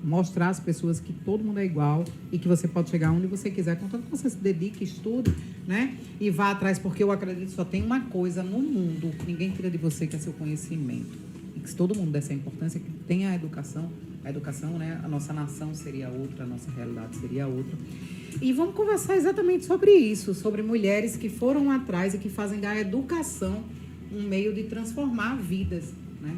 mostrar às pessoas que todo mundo é igual e que você pode chegar onde você quiser, contanto que você se dedique, estude, né? E vá atrás, porque eu acredito que só tem uma coisa no mundo que ninguém tira de você, que é seu conhecimento. E que se todo mundo der essa importância, que tem a educação, né? A nossa nação seria outra, a nossa realidade seria outra. E vamos conversar exatamente sobre isso, sobre mulheres que foram atrás e que fazem da educação um meio de transformar vidas, né?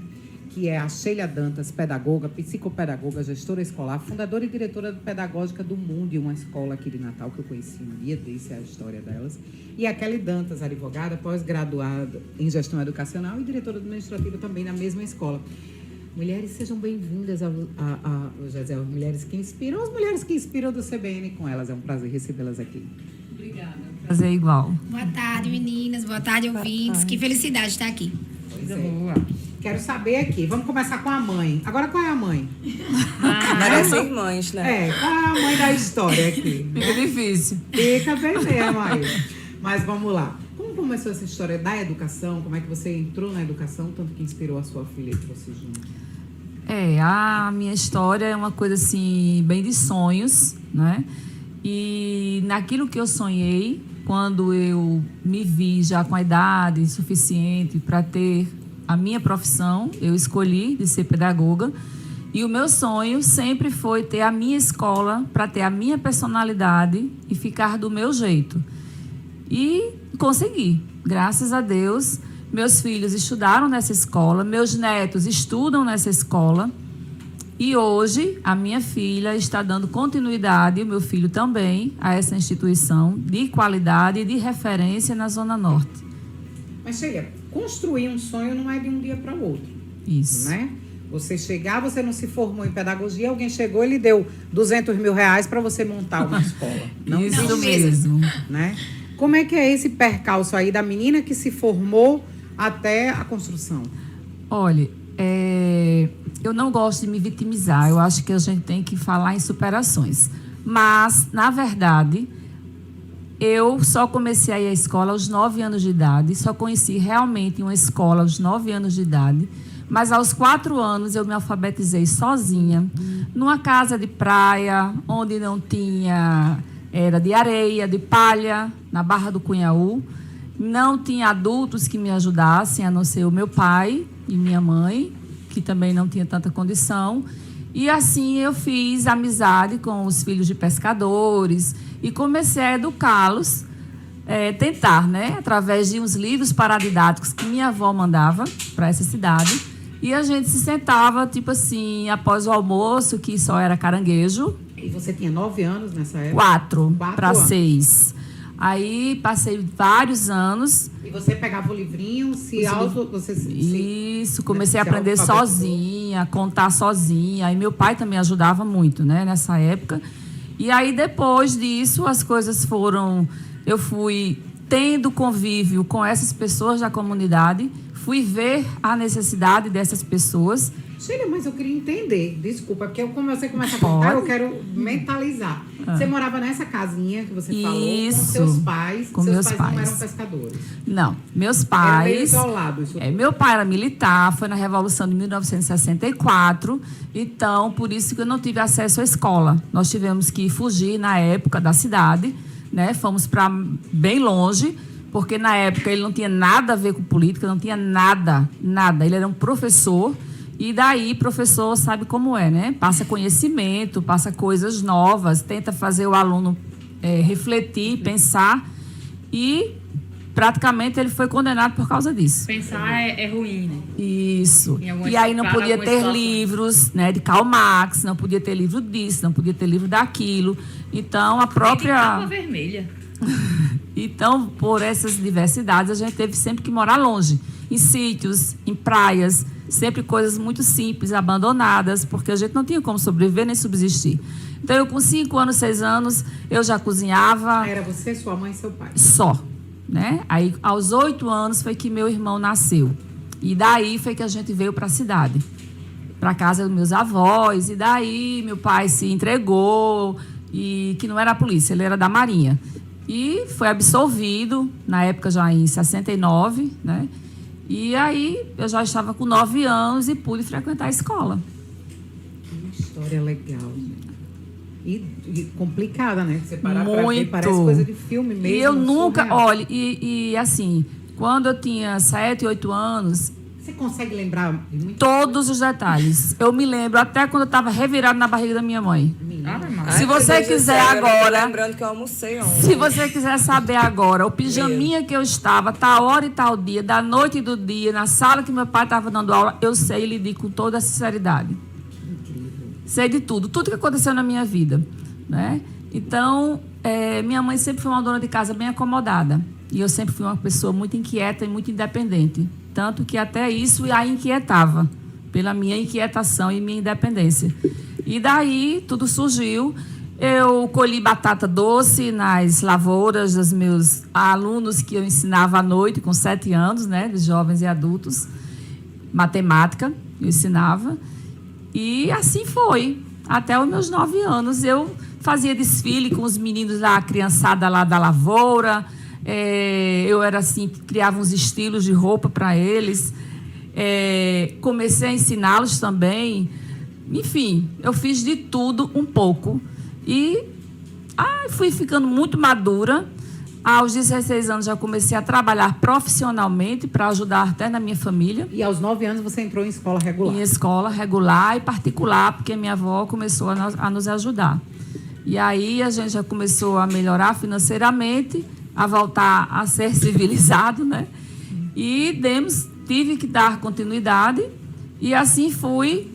Que é a Sheila Dantas, pedagoga, psicopedagoga, gestora escolar, fundadora e diretora pedagógica do Mundo, uma escola aqui de Natal que eu conheci um dia desse, a história delas. E a Kelly Dantas, advogada, pós-graduada em gestão educacional e diretora administrativa também na mesma escola. Mulheres, sejam bem-vindas ao Gisele, mulheres que inspiram, as mulheres que inspiram do CBN com elas. É um prazer recebê-las aqui. Obrigada. Prazer igual. Boa tarde, meninas. Boa tarde, ouvintes. Que felicidade estar aqui. Pois é. Boa. Quero saber aqui. Vamos começar com a mãe. Agora, qual é a mãe? Merecem mães, né? Qual é a mãe da história aqui? Fica difícil. Fica bem mesmo aí. Mas vamos lá. Como começou essa história da educação? Como é que você entrou na educação, tanto que inspirou a sua filha e trouxe junto? A minha história é uma coisa assim, bem de sonhos, né? E naquilo que eu sonhei, quando eu me vi já com a idade suficiente para ter a minha profissão, eu escolhi de ser pedagoga. E o meu sonho sempre foi ter a minha escola para ter a minha personalidade e ficar do meu jeito. E consegui, graças a Deus. Meus filhos estudaram nessa escola, meus netos estudam nessa escola. E hoje a minha filha está dando continuidade, e o meu filho também, a essa instituição de qualidade e de referência na Zona Norte. Mas, Sheila, construir um sonho não é de um dia para o outro. Isso. Né? Você chegar, você não se formou em pedagogia, alguém chegou e lhe deu R$200 mil para você montar uma escola. Não, isso não mesmo. Né? Como é que é esse percalço aí da menina que se formou até a construção? Olha, eu não gosto de me vitimizar. Eu acho que a gente tem que falar em superações. Mas, na verdade, eu só comecei a ir à escola aos 9 anos de idade. Só conheci realmente uma escola aos 9 anos de idade. Mas, aos 4 anos, eu me alfabetizei sozinha, numa casa de praia, onde não tinha... Era de areia, de palha, na Barra do Cunhaú. Não tinha adultos que me ajudassem, a não ser o meu pai e minha mãe, que também não tinha tanta condição. E assim eu fiz amizade com os filhos de pescadores e comecei a educá-los, tentar, né, através de uns livros paradidáticos que minha avó mandava para essa cidade. E a gente se sentava, tipo assim, após o almoço, que só era caranguejo. E você tinha 9 anos nessa época? 4 para 6. Aí passei vários anos. E você pegava o livrinho, Isso, comecei a aprender sozinha, contar sozinha. Aí meu pai também ajudava muito, né, nessa época. E aí depois disso as coisas foram... Eu fui tendo convívio com essas pessoas da comunidade, fui ver a necessidade dessas pessoas. Sheila, mas eu queria entender, desculpa, porque como você começa a contar, eu quero mentalizar. Você morava nessa casinha que você falou, com seus pais. Com seus meus pais não eram pescadores? Não, meus pais... Era meio isolado isso tudo. Meu pai era militar, foi na Revolução de 1964, então, por isso que eu não tive acesso à escola. Nós tivemos que fugir, na época, da cidade, né? Fomos para bem longe, porque na época ele não tinha nada a ver com política, não tinha nada. Ele era um professor. E daí, professor sabe como é, né? Passa conhecimento, passa coisas novas, tenta fazer o aluno refletir, pensar. E, praticamente, ele foi condenado por causa disso. Pensar é ruim, né? Isso. E aí não podia ter livros, né, de Karl Marx, não podia ter livro disso, não podia ter livro daquilo. Então, a própria... Capa vermelha. Então, por essas diversidades, a gente teve sempre que morar longe. Em sítios, em praias, sempre coisas muito simples, abandonadas, porque a gente não tinha como sobreviver nem subsistir. Então, eu com 5 anos, 6 anos, eu já cozinhava. Era você, sua mãe e seu pai? Só, né? Aí, aos 8 anos, foi que meu irmão nasceu. E daí foi que a gente veio para a cidade, para a casa dos meus avós. E daí meu pai se entregou, e que não era a polícia, ele era da Marinha. E foi absolvido, na época já em 69, né? E aí eu já estava com 9 anos e pude frequentar a escola. Que história legal, gente. E complicada, né? Você parar pra ver, Muito. parece coisa de filme mesmo. E eu nunca, surreal. olha, e assim, quando eu tinha 7, 8 anos, Você consegue lembrar de muita todos os detalhes. Eu me lembro até quando eu estava revirado na barriga da minha mãe. Se você Ai, que quiser delícia, agora- Lembrando que eu almocei ontem. Se você quiser saber agora, o pijaminha que eu estava, tal hora e tal dia, da noite e do dia, na sala que meu pai estava dando aula, eu sei e lhe digo com toda a sinceridade. Sei de tudo, tudo que aconteceu na minha vida, né? Então, minha mãe sempre foi uma dona de casa bem acomodada. E eu sempre fui uma pessoa muito inquieta e muito independente. Tanto que até isso a inquietava, pela minha inquietação e minha independência. E daí tudo surgiu. Eu colhi batata doce nas lavouras dos meus alunos que eu ensinava à noite, com 7 anos, né? De jovens e adultos. Matemática, eu ensinava. E assim foi. Até os meus 9 anos, eu fazia desfile com os meninos lá, a criançada lá da lavoura. Eu era assim, criava uns estilos de roupa para eles. Comecei a ensiná-los também. Enfim, eu fiz de tudo um pouco. E fui ficando muito madura. Aos 16 anos já comecei a trabalhar profissionalmente para ajudar até na minha família. E aos 9 anos você entrou em escola regular? Em escola regular e particular, porque minha avó começou a nos ajudar. E aí a gente já começou a melhorar financeiramente, a voltar a ser civilizado, né? E tive que dar continuidade. E assim fui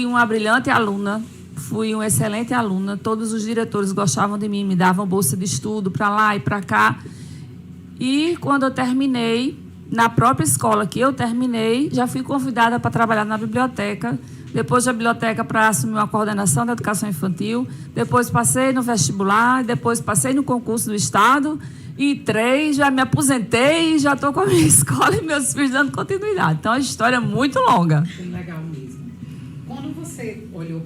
uma brilhante aluna, fui uma excelente aluna. Todos os diretores gostavam de mim, me davam bolsa de estudo para lá e para cá. E quando eu terminei, na própria escola que eu terminei, já fui convidada para trabalhar na biblioteca. Depois da biblioteca para assumir uma coordenação da educação infantil. Depois passei no vestibular, depois passei no concurso do Estado. E 3, já me aposentei e já estou com a minha escola e meus filhos dando continuidade. Então, a história é muito longa. Foi legal mesmo. Quando você olhou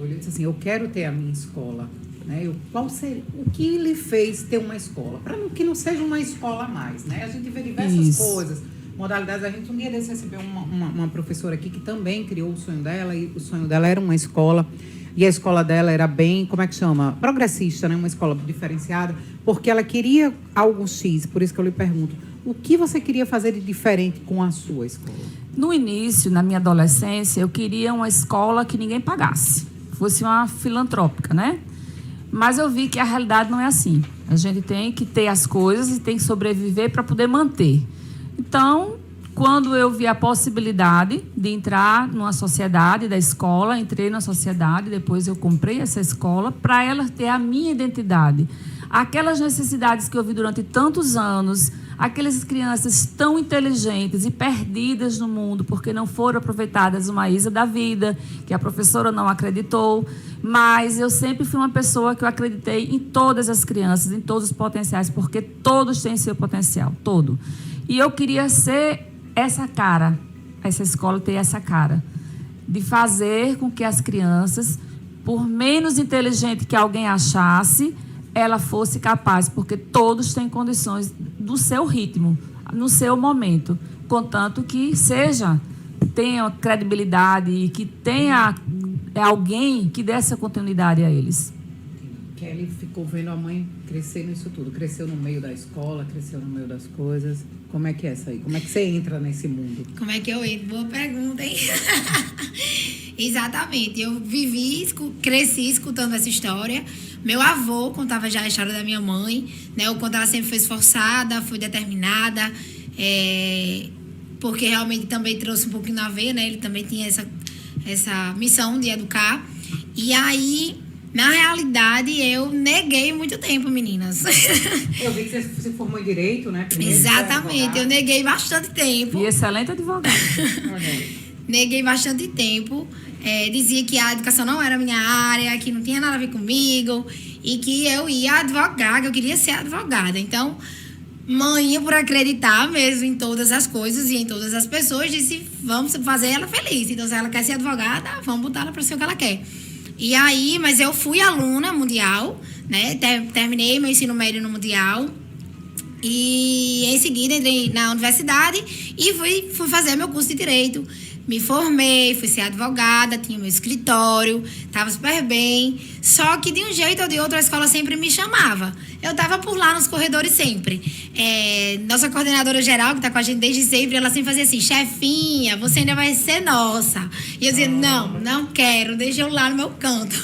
e disse assim, eu quero ter a minha escola, né? O que lhe fez ter uma escola? Para que não seja uma escola a mais, né? A gente vê diversas coisas, modalidades. A gente um dia desse recebeu uma professora aqui que também criou o sonho dela, e o sonho dela era uma escola, e a escola dela era bem, como é que chama? Progressista, né? Uma escola diferenciada, porque ela queria algo X, por isso que eu lhe pergunto, o que você queria fazer de diferente com a sua escola? No início, na minha adolescência, eu queria uma escola que ninguém pagasse, fosse uma filantrópica, né? Mas eu vi que a realidade não é assim. A gente tem que ter as coisas e tem que sobreviver para poder manter. Então, quando eu vi a possibilidade de entrar numa sociedade da escola, entrei na sociedade, depois eu comprei essa escola para ela ter a minha identidade. Aquelas necessidades que eu vi durante tantos anos, aquelas crianças tão inteligentes e perdidas no mundo porque não foram aproveitadas uma Isa da vida, que a professora não acreditou, mas eu sempre fui uma pessoa que eu acreditei em todas as crianças, em todos os potenciais, porque todos têm seu potencial, todo. E eu queria ser essa cara, essa escola ter essa cara, de fazer com que as crianças, por menos inteligente que alguém achasse, ela fosse capaz, porque todos têm condições do seu ritmo, no seu momento, contanto que tenha credibilidade e que tenha alguém que dê essa continuidade a eles. Kelly ficou vendo a mãe crescer nisso tudo. Cresceu no meio da escola, cresceu no meio das coisas. Como é que é isso aí? Como é que você entra nesse mundo? Como é que eu entro? Boa pergunta, hein? Exatamente. Eu cresci escutando essa história. Meu avô contava já a história da minha mãe, né? O quanto ela sempre foi esforçada, foi determinada, porque realmente também trouxe um pouquinho na veia, né? Ele também tinha essa missão de educar. E aí, na realidade, eu neguei muito tempo, meninas. Eu vi que você se formou em Direito, né? Primeiro, Exatamente. Eu neguei bastante tempo. E excelente advogado. Neguei bastante tempo. Dizia que a educação não era minha área, que não tinha nada a ver comigo e que eu ia advogar, que eu queria ser advogada. Então, mãe, por acreditar mesmo em todas as coisas e em todas as pessoas, disse, vamos fazer ela feliz. Então, se ela quer ser advogada, vamos botar ela para ser o que ela quer. E aí, mas eu fui aluna mundial, né? Terminei meu ensino médio no mundial. E em seguida entrei na universidade e fui fazer meu curso de Direito. Me formei, fui ser advogada, tinha meu escritório, estava super bem. Só que de um jeito ou de outro a escola sempre me chamava. Eu estava por lá nos corredores sempre. Nossa coordenadora geral, que está com a gente desde sempre, ela sempre fazia assim: chefinha, você ainda vai ser nossa. E eu dizia: não quero, deixa eu lá no meu canto.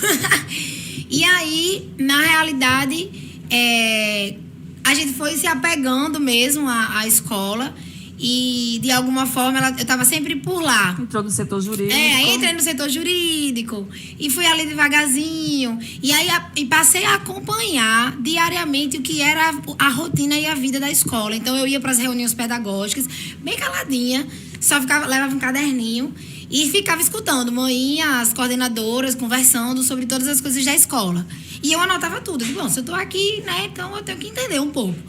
E aí, na realidade, a gente foi se apegando mesmo à escola. E, de alguma forma, eu estava sempre por lá. Entrou no setor jurídico. Aí entrei no setor jurídico. E fui ali devagarzinho. E aí e passei a acompanhar diariamente o que era a rotina e a vida da escola. Então, eu ia para as reuniões pedagógicas, bem caladinha. Só levava um caderninho. E ficava escutando manhinha, as coordenadoras, conversando sobre todas as coisas da escola. E eu anotava tudo. Bom, se eu estou aqui, né, então eu tenho que entender um pouco.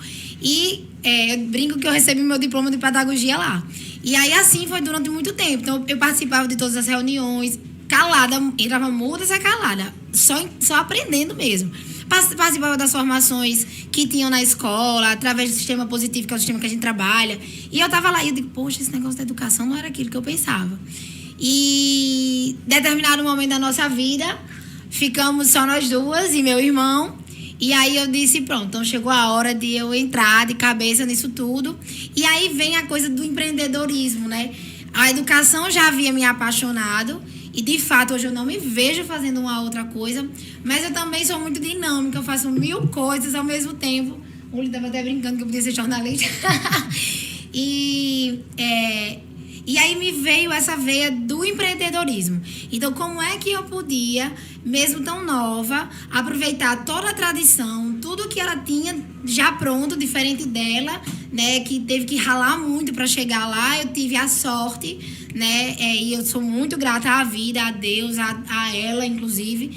E eu brinco que eu recebi meu diploma de pedagogia lá. E aí, assim, foi durante muito tempo. Então, eu participava de todas as reuniões, calada, entrava muda, saia calada. Só aprendendo mesmo. Participava das formações que tinham na escola, através do sistema positivo, que é o sistema que a gente trabalha. E eu tava lá e eu digo: poxa, esse negócio da educação não era aquilo que eu pensava. E, em determinado momento da nossa vida, ficamos só nós duas e meu irmão. E aí eu disse: pronto, então chegou a hora de eu entrar de cabeça nisso tudo. E aí vem a coisa do empreendedorismo, né? A educação já havia me apaixonado. E, de fato, hoje eu não me vejo fazendo uma outra coisa. Mas eu também sou muito dinâmica. Eu faço 1000 coisas ao mesmo tempo. O Lula estava até brincando que eu podia ser jornalista. E aí me veio essa veia do empreendedorismo. Então, como é que eu podia, mesmo tão nova, aproveitar toda a tradição, tudo que ela tinha já pronto, diferente dela, né, que teve que ralar muito para chegar lá. Eu tive a sorte, né, e eu sou muito grata à vida, a Deus, a ela, inclusive,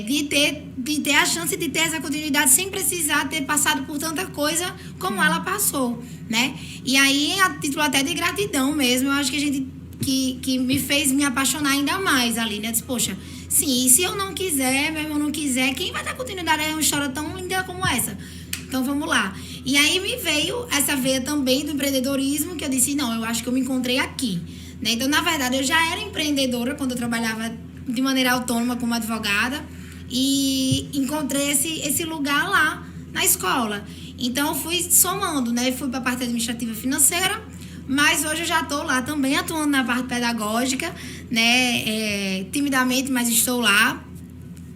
de ter a chance de ter essa continuidade sem precisar ter passado por tanta coisa como ela passou, né? E aí, a título até de gratidão mesmo, eu acho que a gente que me fez me apaixonar ainda mais ali, né? Disse: poxa, sim, e se eu não quiser, meu irmão não quiser, quem vai dar continuidade a uma história tão linda como essa? Então, vamos lá. E aí me veio essa veia também do empreendedorismo, que eu disse: não, eu acho que eu me encontrei aqui, né? Então, na verdade, eu já era empreendedora quando eu trabalhava de maneira autônoma como advogada e encontrei esse lugar lá na escola. Então, eu fui somando, né? Fui para a parte administrativa financeira, mas hoje eu já estou lá também atuando na parte pedagógica, né? Timidamente, mas estou lá,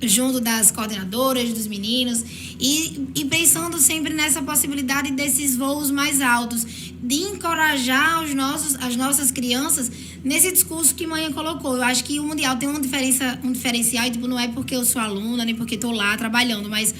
junto das coordenadoras, dos meninos, e pensando sempre nessa possibilidade desses voos mais altos, de encorajar as nossas crianças nesse discurso que a mãe colocou. Eu acho que o Mundial tem um diferencial, e tipo, não é porque eu sou aluna, nem porque estou lá trabalhando, mas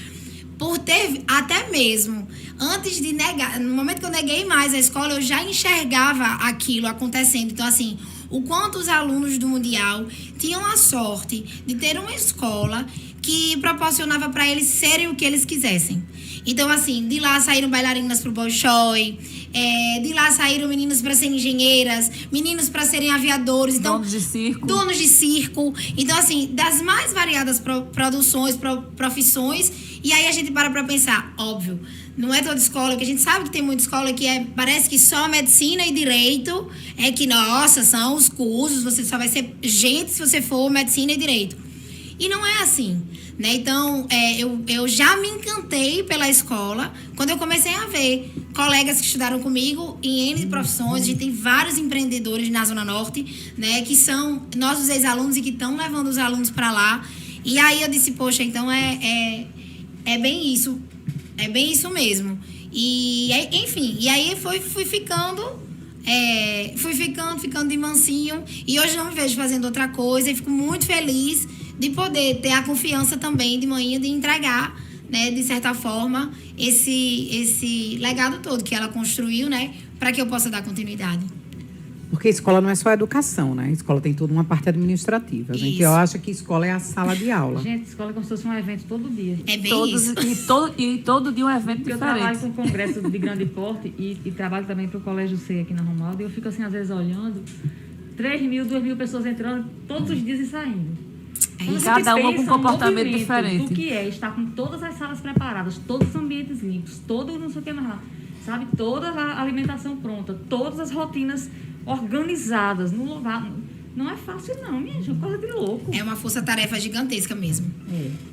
por ter, até mesmo, antes de negar, no momento que eu neguei mais a escola, eu já enxergava aquilo acontecendo. Então, assim, o quanto os alunos do Mundial tinham a sorte de ter uma escola que proporcionava para eles serem o que eles quisessem. Então, assim, de lá saíram bailarinas pro Bolshoi, de lá saíram meninas para serem engenheiras, meninos para serem aviadores. Então, donos de circo. Então, assim, das mais variadas produções, profissões. E aí a gente para pensar, óbvio, não é toda escola, que a gente sabe que tem muita escola que parece que só medicina e direito é que, nossa, são os cursos, você só vai ser gente se você for medicina e direito. E não é assim, né? Então, eu já me encantei pela escola quando eu comecei a ver colegas que estudaram comigo em N profissões. A gente tem vários empreendedores na Zona Norte, né? Que são nossos ex-alunos e que estão levando os alunos para lá. E aí eu disse: poxa, então é bem isso. É bem isso mesmo. E, enfim, e aí fui ficando de mansinho. E hoje não me vejo fazendo outra coisa. E fico muito feliz de poder ter a confiança também de manhã de entregar, né, de certa forma, esse legado todo que ela construiu, né, para que eu possa dar continuidade. Porque escola não é só educação, né? Escola tem toda uma parte administrativa. Gente, eu acho que escola é a sala de aula. Gente, escola é como se fosse um evento todo dia. É bem isso. E todo dia um evento diferente. Eu trabalho com congresso de grande porte e trabalho também para o Colégio C aqui na Romualdo. E eu fico assim, às vezes, olhando 3.000, 2.000 pessoas entrando todos os dias e saindo. E cada uma com um comportamento diferente. O que é estar com todas as salas preparadas, todos os ambientes limpos, todo não sei o que mais lá. Sabe? Toda a alimentação pronta, todas as rotinas organizadas, no lugar. Não é fácil, não, minha gente. É uma coisa de louco. É uma força-tarefa gigantesca mesmo.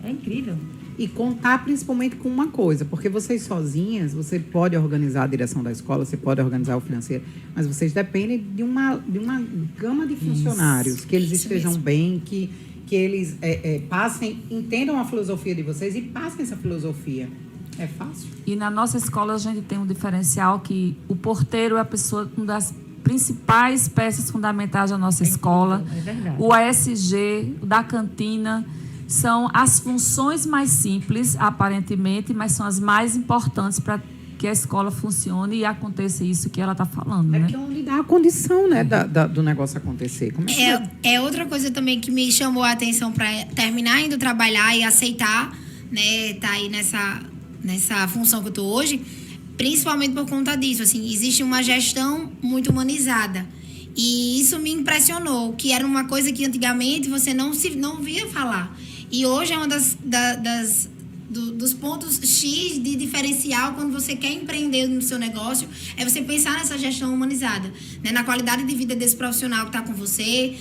É incrível. E contar principalmente com uma coisa, porque vocês sozinhas, você pode organizar a direção da escola, você pode organizar o financeiro, mas vocês dependem de uma gama de funcionários, que eles estejam mesmo. bem, que eles passem, entendam a filosofia de vocês e passem essa filosofia. É fácil? E na nossa escola a gente tem um diferencial que o porteiro é a pessoa, uma das principais peças fundamentais da nossa escola. É verdade. O ASG, o da cantina, são as funções mais simples, aparentemente, mas são as mais importantes para que a escola funcione e aconteça isso que ela está falando, É né? que é onde dá a condição, né, do negócio acontecer. Como é que É outra coisa também que me chamou a atenção para terminar indo trabalhar e aceitar, né, tá aí nessa função que eu tô hoje, principalmente por conta disso, assim, existe uma gestão muito humanizada. E isso me impressionou, que era uma coisa que antigamente você não via falar. E hoje é uma dos pontos X de diferencial quando você quer empreender no seu negócio, é você pensar nessa gestão humanizada, né? Na qualidade de vida desse profissional que está com você,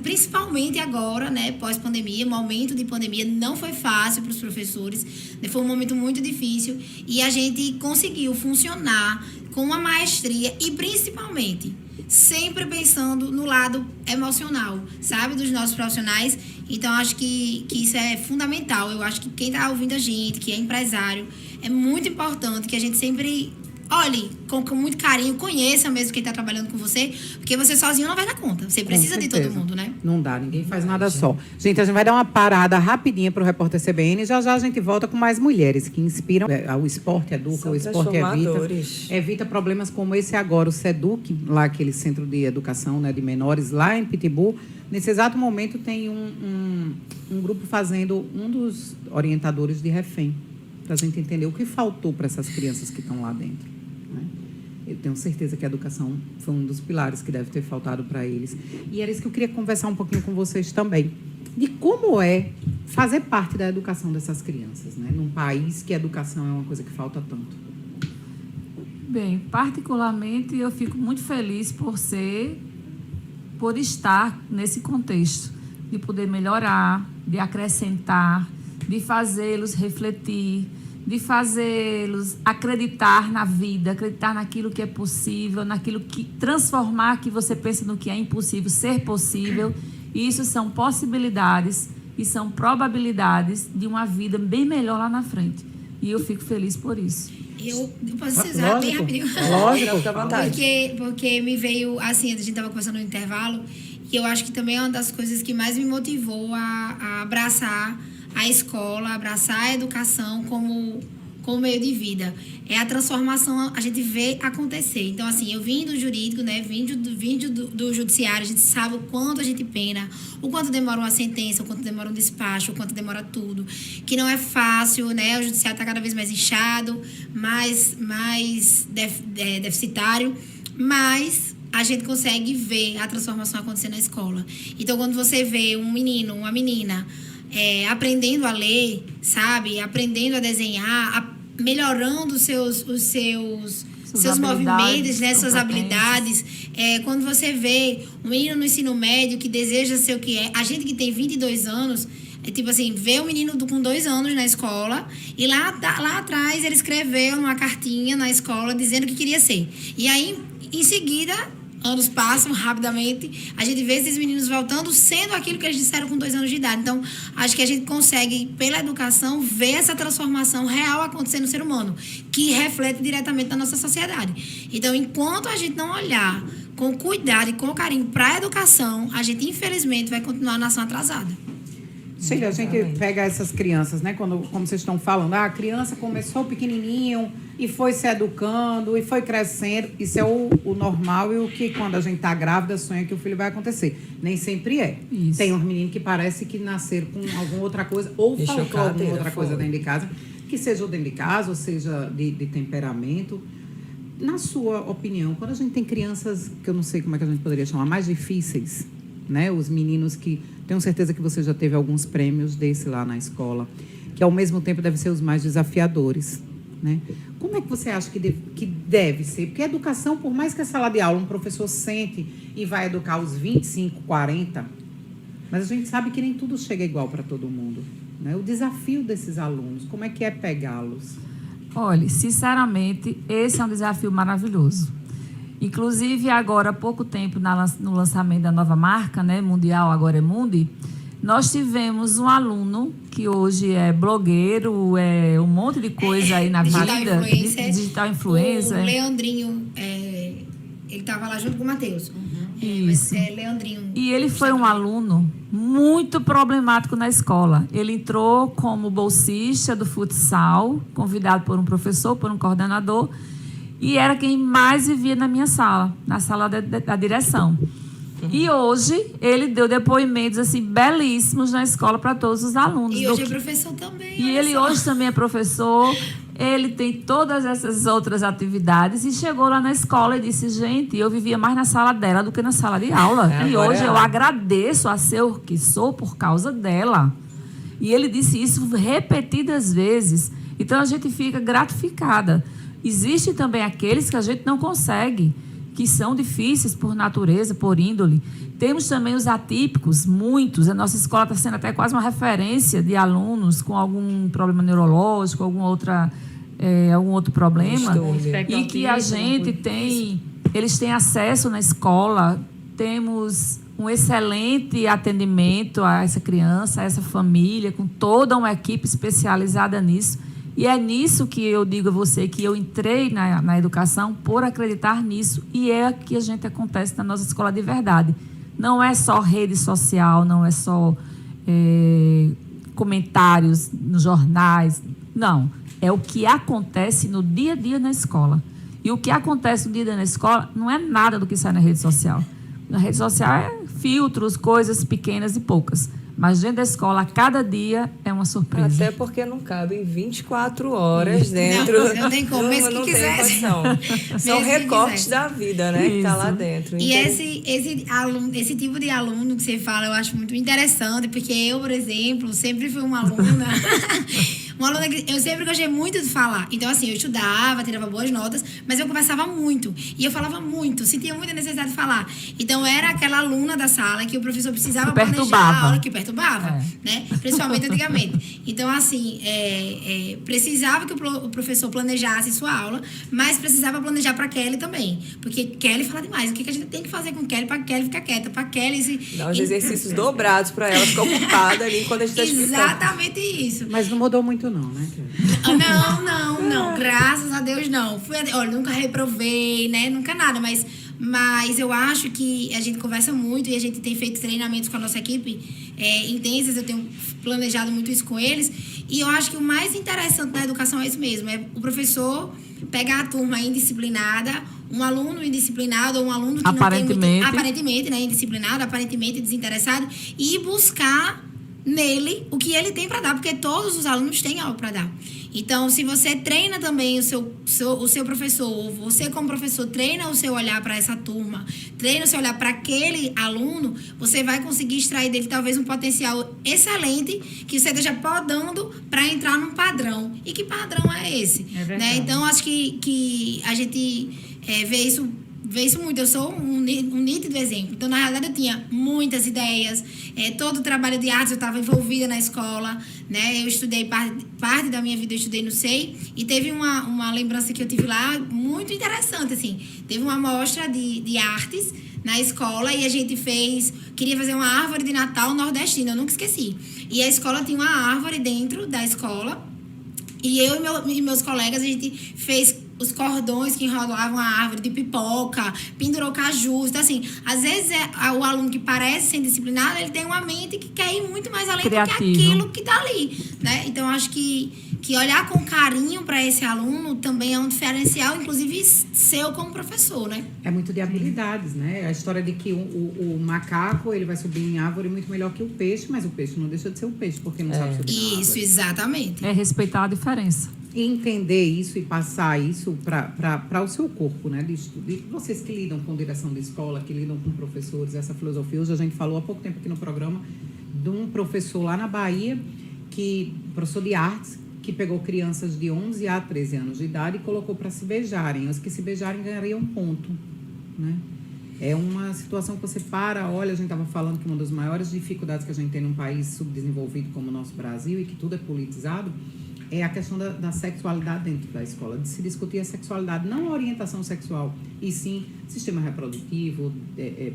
principalmente agora, né, pós-pandemia, momento de pandemia, não foi fácil para os professores, né? Foi um momento muito difícil e a gente conseguiu funcionar com uma maestria e principalmente sempre pensando no lado emocional, sabe, dos nossos profissionais. Então, acho que isso é fundamental. Eu acho que quem está ouvindo a gente, que é empresário, é muito importante que a gente sempre olhe com muito carinho, conheça mesmo quem está trabalhando com você, porque você sozinho não vai dar conta. Você precisa de todo mundo, né? Não dá, ninguém faz nada só. Gente, a gente vai dar uma parada rapidinha para o Repórter CBN. Já a gente volta com mais mulheres que inspiram. O esporte educa, São o esporte evita. transformadores. Evita problemas como esse agora, o SEDUC, lá aquele centro de educação, né, de menores, lá em Pitbull. Nesse exato momento tem um grupo fazendo um dos orientadores de refém, para a gente entender o que faltou para essas crianças que estão lá dentro. Né? Eu tenho certeza que a educação foi um dos pilares que deve ter faltado para eles. E era isso que eu queria conversar um pouquinho com vocês também, de como é fazer parte da educação dessas crianças, né? Num país que a educação é uma coisa que falta tanto. Bem, particularmente eu fico muito feliz por estar nesse contexto, de poder melhorar, de acrescentar, de fazê-los refletir, de fazê-los acreditar na vida, acreditar naquilo que é possível, naquilo que transformar que você pensa no que é impossível ser possível. E isso são possibilidades e são probabilidades de uma vida bem melhor lá na frente. E eu fico feliz por isso. Eu posso precisar bem rapidinho. Lógico, fica à vontade. Porque me veio, assim, a gente estava conversando no intervalo, e eu acho que também é uma das coisas que mais me motivou a abraçar a escola, abraçar a educação como meio de vida. É a transformação, a gente vê acontecer. Então, assim, eu vim do jurídico, né? Vim do judiciário, a gente sabe o quanto a gente pena, o quanto demora uma sentença, o quanto demora um despacho, o quanto demora tudo. Que não é fácil, né? O judiciário está cada vez mais inchado, mais deficitário, mas a gente consegue ver a transformação acontecer na escola. Então, quando você vê um menino, uma menina aprendendo a ler, sabe? Aprendendo a desenhar, melhorando os seus movimentos, né? Suas habilidades. Quando você vê um menino no ensino médio que deseja ser o que é, a gente que tem 22 anos, tipo assim, vê um menino com 2 anos na escola e lá atrás ele escreveu uma cartinha na escola dizendo o que queria ser. E aí, em seguida, anos passam rapidamente, a gente vê esses meninos voltando sendo aquilo que eles disseram com 2 anos de idade. Então, acho que a gente consegue, pela educação, ver essa transformação real acontecendo no ser humano, que reflete diretamente na nossa sociedade. Então, enquanto a gente não olhar com cuidado e com carinho para a educação, a gente, infelizmente, vai continuar a nação atrasada. Sheila, a gente pega essas crianças, né? Como vocês estão falando, a criança começou pequenininho e foi se educando e foi crescendo. Isso é o normal e o que quando a gente está grávida sonha que o filho vai acontecer. Nem sempre é. Isso. Tem uns meninos que parece que nasceram com alguma outra coisa ou faltou alguma outra coisa dentro de casa, que seja dentro de casa ou seja de temperamento. Na sua opinião, quando a gente tem crianças, que eu não sei como é que a gente poderia chamar, mais difíceis, né? Os meninos que... Tenho certeza que você já teve alguns prêmios desse lá na escola, que ao mesmo tempo devem ser os mais desafiadores, né? Como é que você acha que deve ser? Porque a educação, por mais que a sala de aula um professor sente e vai educar os 25, 40, mas a gente sabe que nem tudo chega igual para todo mundo, né? O desafio desses alunos, como é que é pegá-los? Olha, sinceramente, esse é um desafio maravilhoso. Inclusive, agora, há pouco tempo, no lançamento da nova marca, né, Mundial Agora é Mundi, nós tivemos um aluno que hoje é blogueiro, é um monte de coisa aí na vida. Digital influencer. O Leandrinho, ele estava lá junto com o Matheus. Isso. Leandrinho. E ele foi um aluno muito problemático na escola. Ele entrou como bolsista do futsal, convidado por um professor, por um coordenador, e era quem mais vivia na minha sala, na sala da direção. E hoje ele deu depoimentos assim belíssimos na escola para todos os alunos. E hoje é professor também. E ele hoje também é professor. Ele tem todas essas outras atividades e chegou lá na escola e disse: gente, eu vivia mais na sala dela do que na sala de aula. E hoje eu agradeço a ser o que sou por causa dela. E ele disse isso repetidas vezes. Então a gente fica gratificada. Existem também aqueles que a gente não consegue, que são difíceis por natureza, por índole. Temos também os atípicos, muitos. A nossa escola está sendo até quase uma referência de alunos com algum problema neurológico, algum outro problema. E que a gente tem, eles têm acesso na escola, temos um excelente atendimento a essa criança, a essa família, com toda uma equipe especializada nisso. E é nisso que eu digo a você que eu entrei na educação por acreditar nisso. E é que a gente acontece na nossa escola de verdade. Não é só rede social, não é só comentários nos jornais. Não, é o que acontece no dia a dia na escola. E o que acontece no dia a dia na escola não é nada do que sai na rede social. Na rede social é filtros, coisas pequenas e poucas. Mas dentro da escola, a cada dia é uma surpresa. Até porque não cabem 24 horas dentro. Não tem como, mesmo que quisesse. São recortes da vida, né? Isso. Que está lá dentro. E esse tipo de aluno que você fala, eu acho muito interessante, porque eu, por exemplo, sempre fui uma aluna... Uma aluna que eu sempre gostei muito de falar. Então, assim, eu estudava, tirava boas notas, mas eu conversava muito. E eu falava muito, sentia muita necessidade de falar. Então, era aquela aluna da sala que o professor precisava planejar a aula, que perturbava, né? Principalmente antigamente. Então, assim, precisava que o professor planejasse sua aula, mas precisava planejar para Kelly também. Porque Kelly fala demais. O que a gente tem que fazer com Kelly para Kelly ficar quieta? Para Kelly... Dá uns exercícios dobrados para ela ficar ocupada ali quando a gente está explicando. Exatamente isso. Mas não mudou muito não, né? Não. Graças a Deus, não. Olha, nunca reprovei, né? Nunca nada, mas eu acho que a gente conversa muito e a gente tem feito treinamentos com a nossa equipe intensos. Eu tenho planejado muito isso com eles. E eu acho que o mais interessante na educação é isso mesmo. É o professor pegar a turma indisciplinada, um aluno indisciplinado ou um aluno que não tem muito... Aparentemente, né? Indisciplinado, aparentemente desinteressado. E buscar... nele o que ele tem para dar, porque todos os alunos têm algo para dar. Então, se você treina também o seu professor, ou você como professor treina o seu olhar para essa turma, treina o seu olhar para aquele aluno, você vai conseguir extrair dele talvez um potencial excelente que você esteja podando para entrar num padrão. E que padrão é esse? Né? Então, acho que a gente vê isso muito. Eu sou um nítido exemplo. Então, na realidade, eu tinha muitas ideias. Todo o trabalho de artes eu estava envolvida na escola, né? Eu estudei, parte da minha vida eu estudei no SEI. E teve uma lembrança que eu tive lá muito interessante, assim. Teve uma mostra de artes na escola e a gente queria fazer uma árvore de Natal nordestina, eu nunca esqueci. E a escola tinha uma árvore dentro da escola. E eu e meus colegas, a gente fez os cordões que enrolavam a árvore de pipoca, pendurou cajus. Então, assim, às vezes o aluno que parece ser disciplinado, ele tem uma mente que quer ir muito mais além criativo. Do que aquilo que está ali, né? Então, acho que olhar com carinho para esse aluno também é um diferencial, inclusive seu como professor, né? É muito de habilidades, né? A história de que o macaco, ele vai subir em árvore muito melhor que o peixe, mas o peixe não deixa de ser um peixe, porque não sabe subir na árvore. Isso, exatamente. É respeitar a diferença. E entender isso e passar isso para o seu corpo, né? De estudo. E vocês que lidam com direção de escola, que lidam com professores, essa filosofia. Hoje a gente falou há pouco tempo aqui no programa de um professor lá na Bahia, professor de artes, que pegou crianças de 11 a 13 anos de idade e colocou para se beijarem. Os que se beijarem ganhariam um ponto, né? É uma situação que você olha, a gente estava falando que uma das maiores dificuldades que a gente tem num país subdesenvolvido como o nosso Brasil e que tudo é politizado, é a questão da sexualidade dentro da escola, de se discutir a sexualidade, não a orientação sexual, e sim sistema reprodutivo,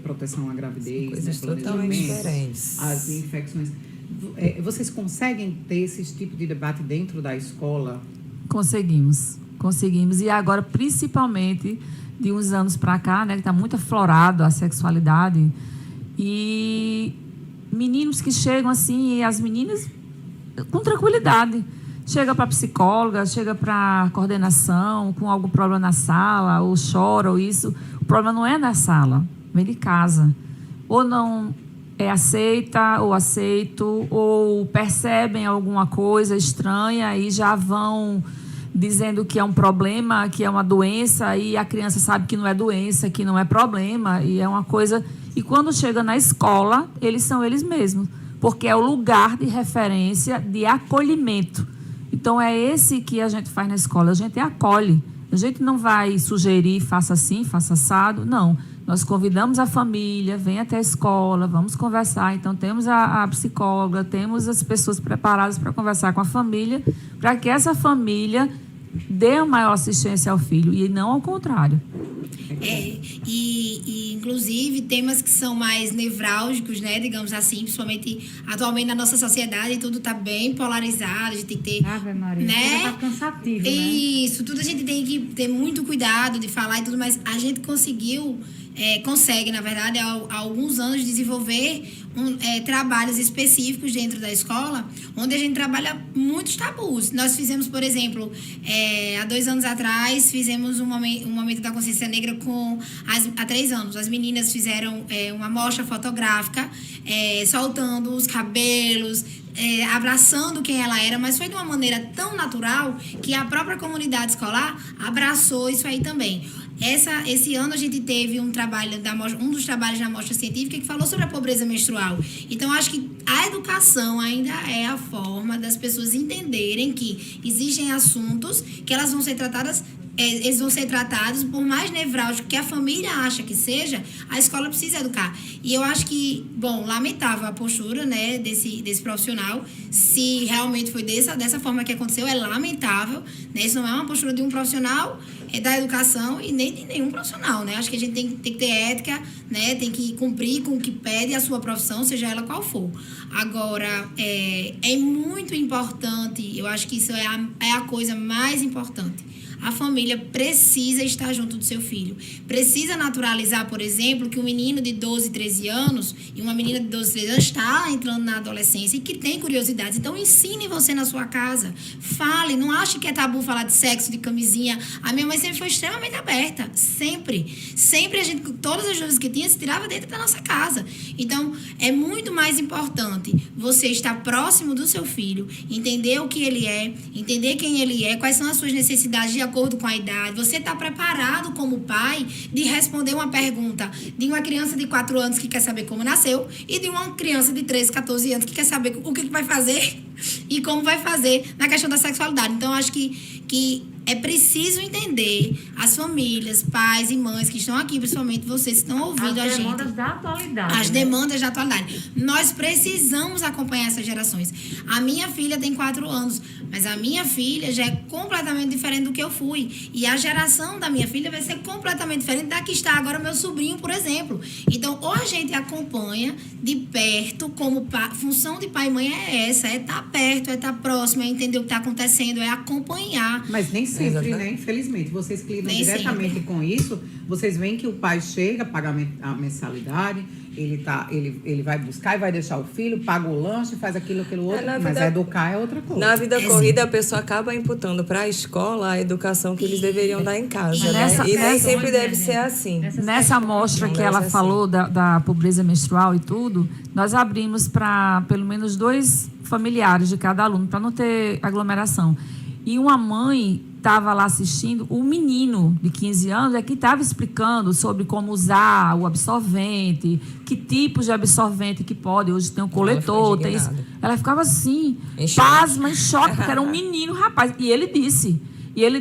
proteção à gravidez, coisas totalmente diferentes. as infecções. Vocês conseguem ter esse tipo de debate dentro da escola? Conseguimos. E agora, principalmente, de uns anos para cá, né, que está muito aflorado a sexualidade, e meninos que chegam assim, e as meninas com tranquilidade. Chega para a psicóloga, chega para a coordenação, com algum problema na sala, ou chora, ou isso. O problema não é na sala, vem de casa. Ou não aceita, ou aceito, ou percebem alguma coisa estranha e já vão dizendo que é um problema, que é uma doença, e a criança sabe que não é doença, que não é problema, e é uma coisa... E quando chega na escola, eles são eles mesmos, porque é o lugar de referência, de acolhimento. Então, é esse que a gente faz na escola. A gente acolhe. A gente não vai sugerir, faça assim, faça assado. Não. Nós convidamos a família, vem até a escola, vamos conversar. Então, temos a psicóloga, temos as pessoas preparadas para conversar com a família, para que essa família dê a maior assistência ao filho, e não ao contrário. Inclusive, temas que são mais nevrálgicos, né, digamos assim, principalmente atualmente na nossa sociedade, tudo está bem polarizado, a gente tem que ter... Ave Maria, né? tá cansativo, né? Isso, tudo a gente tem que ter muito cuidado de falar e tudo, mas a gente consegue, na verdade, há alguns anos, desenvolver trabalhos específicos dentro da escola, onde a gente trabalha muitos tabus. Nós fizemos, por exemplo, há 2 anos atrás, fizemos um momento da consciência negra há 3 anos. As meninas fizeram uma mostra fotográfica, soltando os cabelos, abraçando quem ela era, mas foi de uma maneira tão natural que a própria comunidade escolar abraçou isso aí também. Esse ano a gente teve um dos trabalhos da mostra científica que falou sobre a pobreza menstrual. Então, acho que a educação ainda é a forma das pessoas entenderem que existem assuntos que eles vão ser tratados, por mais nevrálgico que a família acha que seja, a escola precisa educar. E eu acho que, lamentável a postura, né, desse profissional. Se realmente foi dessa forma que aconteceu, é lamentável, né? Isso não é uma postura de um profissional da educação e nem de nenhum profissional, né? Acho que a gente tem que ter ética, né? Tem que cumprir com o que pede a sua profissão, seja ela qual for. Agora, é muito importante, eu acho que isso é a coisa mais importante. A família precisa estar junto do seu filho. Precisa naturalizar, por exemplo, que um menino de 12, 13 anos e uma menina de 12, 13 anos está entrando na adolescência e que tem curiosidades. Então, ensine você na sua casa. Fale, não ache que é tabu falar de sexo, de camisinha. A minha mãe sempre foi extremamente aberta. Sempre. Sempre todas as dúvidas que tinha, se tirava dentro da nossa casa. Então, é muito mais importante você estar próximo do seu filho, entender o que ele é, entender quem ele é, quais são as suas necessidades de acordo com a idade. Você está preparado como pai de responder uma pergunta de uma criança de 4 anos que quer saber como nasceu e de uma criança de 13, 14 anos que quer saber o que vai fazer e como vai fazer na questão da sexualidade. Então, acho que é preciso entender as famílias, pais e mães que estão aqui, principalmente vocês que estão ouvindo a gente. As demandas da atualidade. As demandas da atualidade. Nós precisamos acompanhar essas gerações. A minha filha tem 4 anos, mas a minha filha já é completamente diferente do que eu fui. E a geração da minha filha vai ser completamente diferente da que está agora meu sobrinho, por exemplo. Então, ou a gente acompanha de perto, como função de pai e mãe é essa, é estar perto, é estar próximo, é entender o que está acontecendo, é acompanhar. Mas nem sempre, né? Infelizmente, vocês que lidam diretamente com isso, vocês veem que o pai chega, paga a mensalidade, ele vai buscar e vai deixar o filho, paga o lanche, faz aquilo outro, mas educar é outra coisa. Na vida corrida, a pessoa acaba imputando para a escola a educação que eles deveriam dar em casa, né? E nem sempre deve ser assim. Nessa amostra que ela falou da pobreza menstrual e tudo, nós abrimos para pelo menos 2 familiares de cada aluno, para não ter aglomeração. E uma mãe estava lá assistindo, o menino de 15 anos é que estava explicando sobre como usar o absorvente, que tipos de absorvente que pode. Hoje tem o coletor, tem isso. Ela ficava assim, pasma, em choque, porque era um menino, rapaz. E ele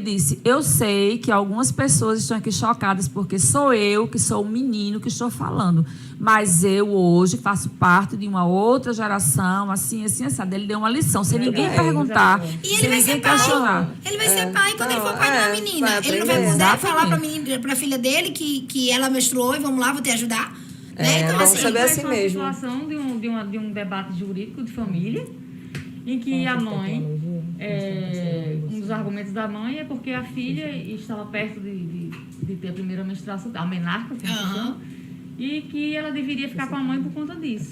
disse, eu sei que algumas pessoas estão aqui chocadas porque sou eu que sou o menino que estou falando, mas eu hoje faço parte de uma outra geração, assim, sabe? Ele deu uma lição, sem ninguém perguntar, E ele sem vai ser ninguém pai. questionar. Ele vai ser pai quando ele for pai de uma menina. vai Ele não vai aprender. poder falar pra filha dele que ela menstruou e vamos lá, vou te ajudar. Né? Então, vamos assim, saber assim uma mesmo. situação de um debate jurídico de família, em que a mãe, um dos argumentos da mãe é porque a filha estava perto de ter a primeira menstruação, a menarca, e que ela deveria ficar com a mãe por conta disso.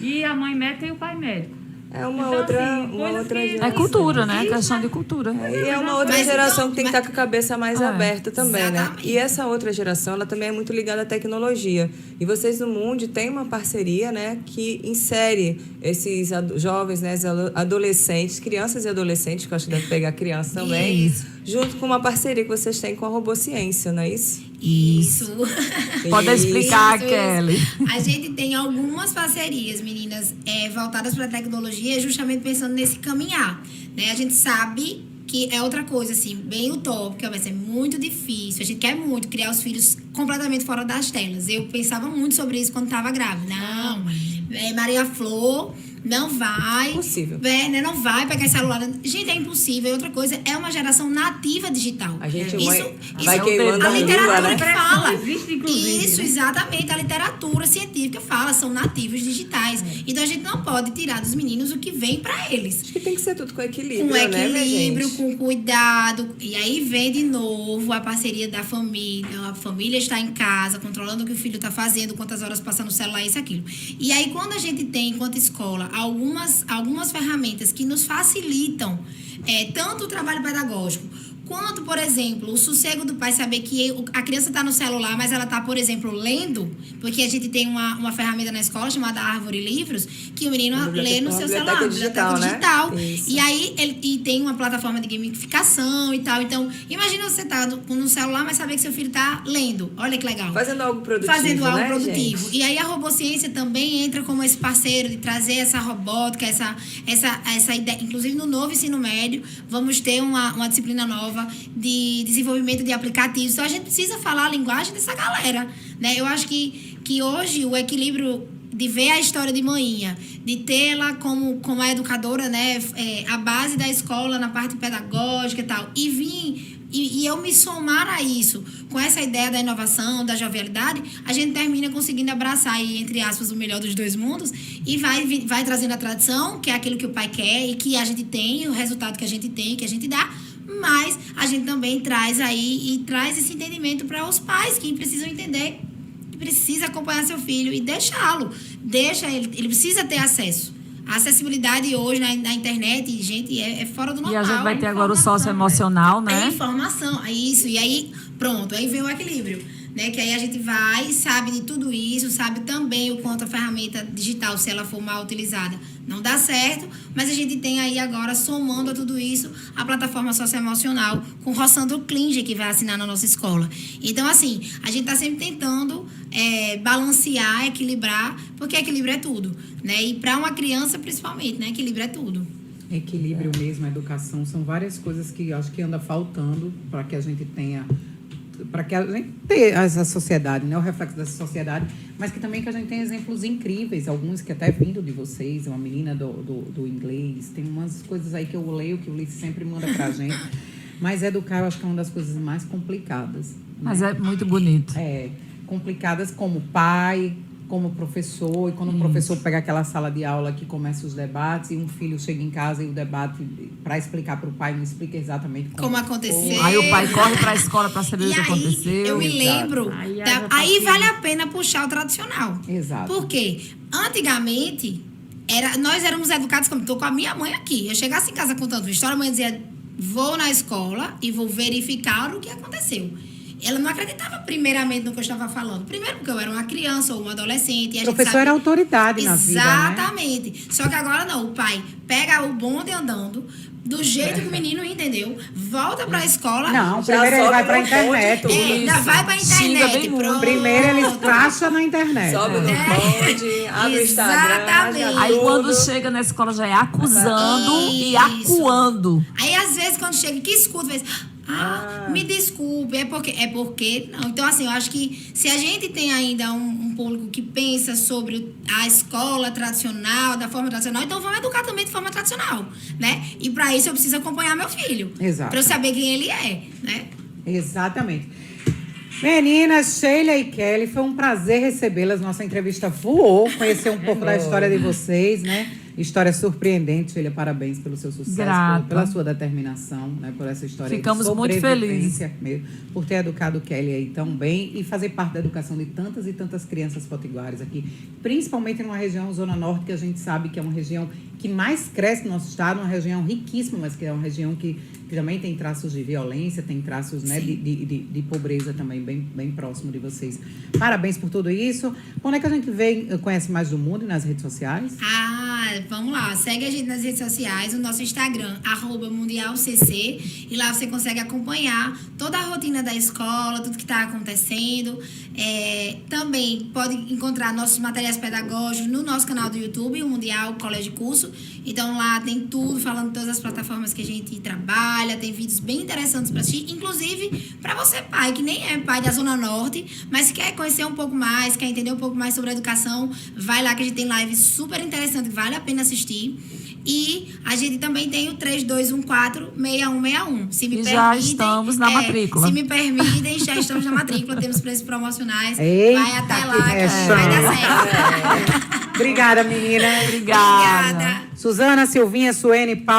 E a mãe médica e o pai médico. É uma Então, outra, assim, uma coisas outra que- geração. É cultura, né? Isso, Questão né? de cultura. E é uma outra Mas geração então, que tem que estar com a cabeça mais aberta também, né? Exatamente. E essa outra geração, ela também é muito ligada à tecnologia. E vocês no Mundo têm uma parceria, né, que insere esses jovens, né, adolescentes, crianças e adolescentes, que eu acho que deve pegar criança também, Isso. junto com uma parceria que vocês têm com a Robociência, não é isso? Isso. Pode explicar, Isso. Kelly. A gente tem algumas parcerias, meninas, voltadas para a tecnologia, justamente pensando nesse caminhar. Né? A gente sabe que é outra coisa, assim, bem utópica, vai ser muito difícil. A gente quer muito criar os filhos completamente fora das telas. Eu pensava muito sobre isso quando estava grávida. Não, Maria Flor não vai. Impossível. Né? Não vai pegar esse celular. Gente, é impossível. E outra coisa, é uma geração nativa digital. A gente Isso vai queimando a a língua, literatura né? que fala. Existe, inclusive, Isso, né? exatamente. A literatura científica fala, são nativos digitais. Então a gente não pode tirar dos meninos o que vem para eles. Acho que tem que ser tudo com equilíbrio, Com né, minha equilíbrio, gente? com cuidado. E aí vem de novo a parceria da família. A família está em casa, controlando o que o filho está fazendo, quantas horas passa no celular, isso, aquilo. E aí, quando a gente tem, enquanto escola, algumas ferramentas que nos facilitam tanto o trabalho pedagógico, quanto, por exemplo, o sossego do pai saber que a criança está no celular, mas ela está, por exemplo, lendo, porque a gente tem uma ferramenta na escola chamada Árvore Livros, que o menino lê no seu celular, biblioteca digital. Isso. E aí ele tem uma plataforma de gamificação e tal. Então, imagina você tá no celular, mas saber que seu filho está lendo. Olha que legal. Fazendo algo produtivo, Fazendo algo né, produtivo. gente? E aí a Robociência também entra como esse parceiro de trazer essa robótica, essa ideia. Inclusive no novo ensino médio, vamos ter uma disciplina nova de desenvolvimento de aplicativos. Então a gente precisa falar a linguagem dessa galera, né? Eu acho que hoje o equilíbrio de ver a história de Maninha, de tê-la como a educadora, né? A base da escola na parte pedagógica e tal, e vir e eu me somar a isso, com essa ideia da inovação, da jovialidade, a gente termina conseguindo abraçar aí, entre aspas, o melhor dos dois mundos e vai trazendo a tradição, que é aquilo que o pai quer e que a gente tem, o resultado que a gente tem, que a gente dá, mas a gente também traz aí e traz esse entendimento para os pais que precisam entender que precisa acompanhar seu filho e deixá-lo. Ele precisa ter acesso. A acessibilidade hoje na internet, gente, é fora do normal. E a gente vai ter agora o socioemocional, né? É informação, é isso. E aí, pronto, aí vem o equilíbrio, né? Que aí a gente vai, sabe de tudo isso, sabe também o quanto a ferramenta digital, se ela for mal utilizada, não dá certo, mas a gente tem aí agora, somando a tudo isso, a plataforma socioemocional com o Rossandro Klinger, que vai assinar na nossa escola. Então, assim, a gente está sempre tentando balancear, equilibrar, porque equilíbrio é tudo, né? E para uma criança, principalmente, né? Equilíbrio é tudo. Equilíbrio mesmo, educação, são várias coisas que eu acho que anda faltando para que a gente tenha, para que a gente tenha essa sociedade, né, o reflexo dessa sociedade, mas que também que a gente tem exemplos incríveis, alguns que até vindo de vocês, uma menina do inglês, tem umas coisas aí que eu leio, que o Ulisses sempre manda pra gente, mas educar eu acho que é uma das coisas mais complicadas. Né? Mas é muito bonito. Complicadas como pai, como professor, e quando o professor pega aquela sala de aula que começa os debates e um filho chega em casa e o debate, para explicar para o pai, não explica exatamente como aconteceu. Aí o pai corre para a escola para saber o que aconteceu. Eu me lembro, aí vale a pena puxar o tradicional. Exato. Por quê? Antigamente, nós éramos educados como estou com a minha mãe aqui. Eu chegasse em casa contando uma história, a mãe dizia, vou na escola e vou verificar o que aconteceu. Ela não acreditava primeiramente no que eu estava falando. Primeiro porque eu era uma criança ou uma adolescente. E a O professor era autoridade na vida, né? Exatamente. Só que agora não. O pai pega o bonde andando, do jeito que o menino entendeu. Volta pra escola. Não, Já primeiro ele sobe vai pra no internet. ponte, Ainda vai pra Xinga internet. bem muito. Pronto. Primeiro ele escracha na internet. Sobe no bonde, abre o Instagram, Exatamente. já Aí tudo. quando chega na escola já é acusando e Isso. acuando. Aí, às vezes, quando chega, que escuta, às vezes, me desculpe, é porque não. Então, assim, eu acho que se a gente tem ainda um público que pensa sobre a escola tradicional, da forma tradicional, então vamos educar também de forma tradicional, né? E para isso eu preciso acompanhar meu filho. Exato. Para eu saber quem ele é, né? Exatamente. Meninas, Sheila e Kelly, foi um prazer recebê-las. Nossa entrevista voou, conhecer um pouco da história de vocês, né? História surpreendente, Sheila. Parabéns pelo seu sucesso, Grata. pela sua determinação, né? Por essa história Ficamos de muito sobrevivência mesmo, por ter educado o Kelly aí tão bem e fazer parte da educação de tantas e tantas crianças potiguares aqui, principalmente numa região, Zona Norte, que a gente sabe que é uma região que mais cresce no nosso estado, uma região riquíssima, mas que é uma região que também tem traços de violência, tem traços, né, de pobreza também, bem próximo de vocês. Parabéns por tudo isso. Quando é que a gente conhece mais do mundo nas redes sociais? Vamos lá, segue a gente nas redes sociais, o nosso Instagram, @mundialcc, e lá você consegue acompanhar toda a rotina da escola, tudo que está acontecendo. Também pode encontrar nossos materiais pedagógicos no nosso canal do YouTube, o Mundial Colégio Curso. Então lá tem tudo, falando de todas as plataformas que a gente trabalha, tem vídeos bem interessantes para assistir, inclusive para você, pai, que nem é pai da Zona Norte, mas quer conhecer um pouco mais, quer entender um pouco mais sobre a educação, vai lá que a gente tem lives super interessantes, vale a pena assistir. E a gente também tem o 3214-6161. Se me E permitem, já estamos na matrícula. Se me permitem, já estamos na matrícula, temos preços promocionais. Eita, vai até que lá que resto. vai dar certo. Obrigada, menina. Obrigada. Obrigada. Suzana, Silvinha, Suene, Paulo.